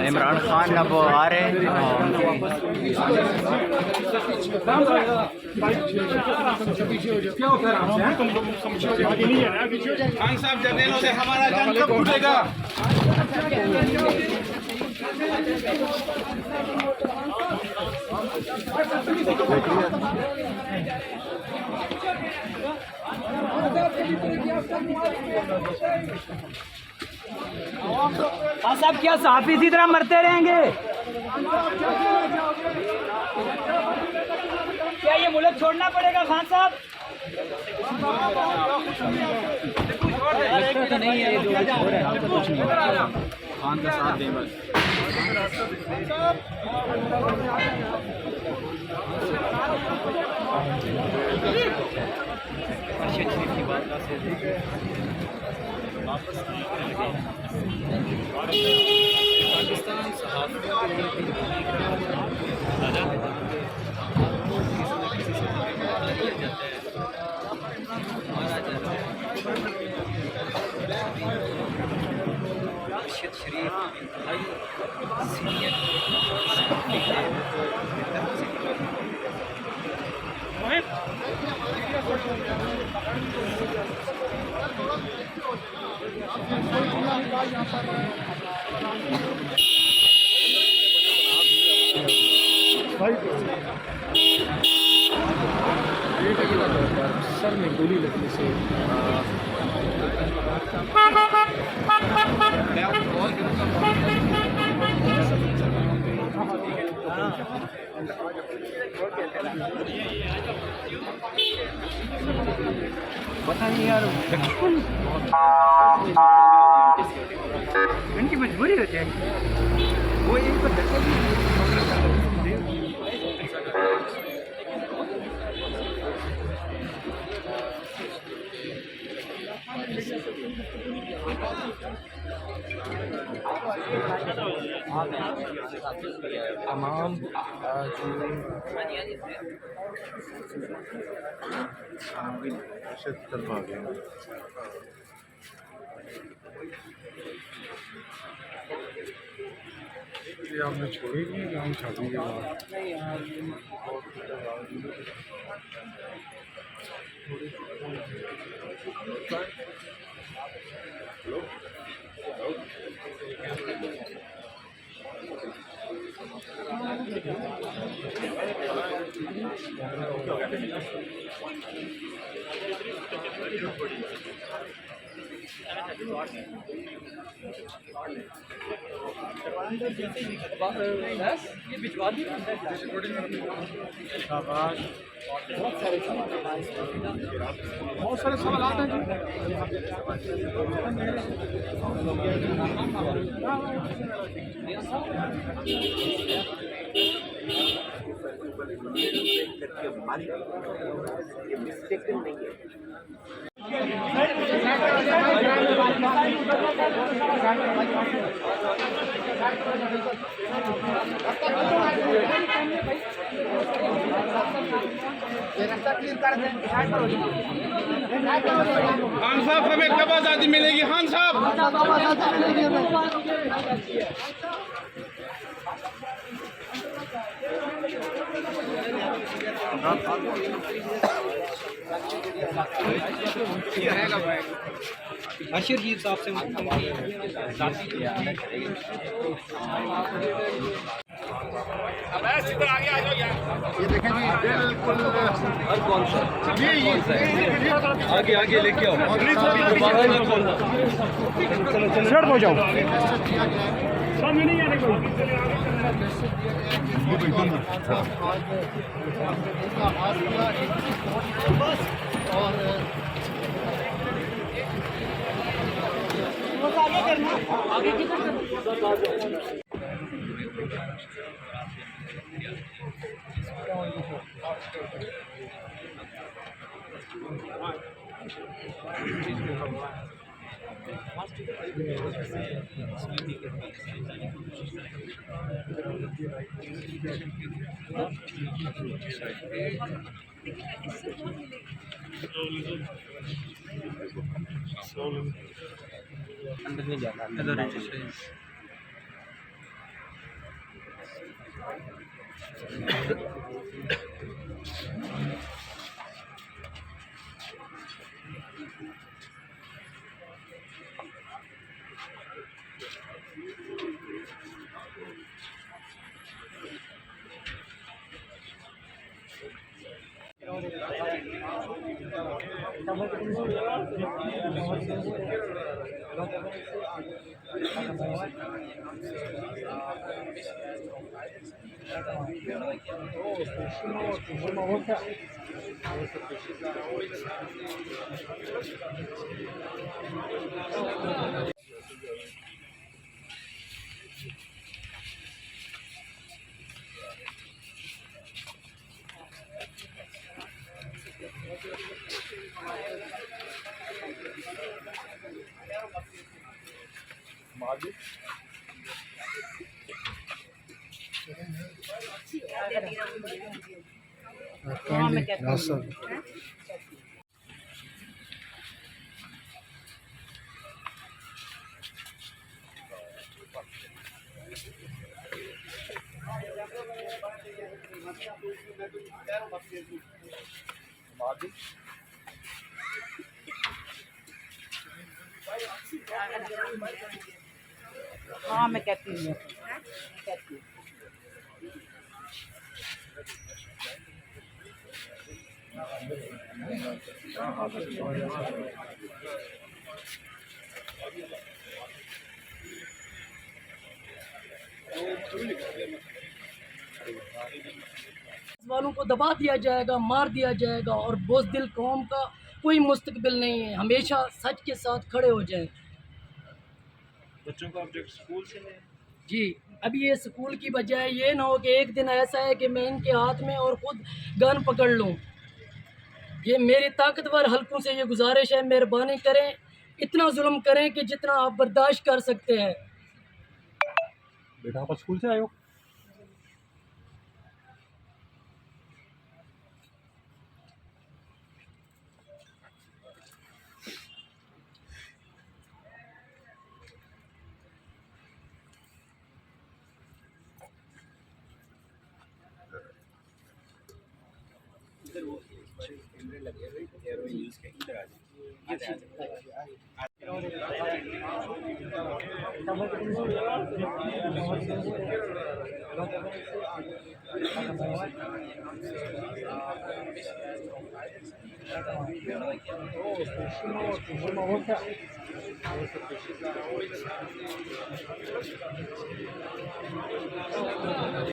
इमरान खान अब आ रहे हैं। खान साहब जर्नलों से हमारा जान कब छूटेगा? हाँ साहब, क्या साहब इसी तरह मरते रहेंगे? क्या ये मुल्क छोड़ना पड़ेगा खान साहब? तो नहीं है, जो हो रहा है कुछ नहीं, खान का साथ दें बस। अरशद शरीफ की बात वापस पाकिस्तान अरशद शरीफ सर में गोली लगने से पता नहीं यार, इनकी मजबूरी होती है वो एक तमाम तरफ आ गए। ये आपने छोड़ी नहीं कि हम शादी के बाद ये भिजवा दी। शाबाश, बहुत सारे सवाल हैं खान साहब, हमें कब आज़ादी मिलेगी? खान साहब, अरशद शरीफ साहब से ये देखें जी, बिल्कुल कौन सा आगे आगे लेके आओ, शर्ट हो जाओ। सामने नहीं आने को। आगे करना, आगे किधर अंदर नहीं जाना, अंदर नीचे से। हाँ मैं कहती हूँ वालों को दबा दिया जाएगा, मार दिया जाएगा और बुज़दिल कौम का कोई मुस्तकबिल नहीं है। हमेशा सच के साथ खड़े हो जाए। बच्चों का ऑब्जेक्ट स्कूल से ले जी, अभी ये स्कूल की बजाय ये ना हो कि एक दिन ऐसा है कि मैं इनके हाथ में और ख़ुद गन पकड़ लूँ। ये मेरी ताकतवर हल्कों से ये गुजारिश है, मेहरबानी करें, इतना जुल्म करें कि जितना आप बर्दाश्त कर सकते हैं। बेटा आप स्कूल से आए हो?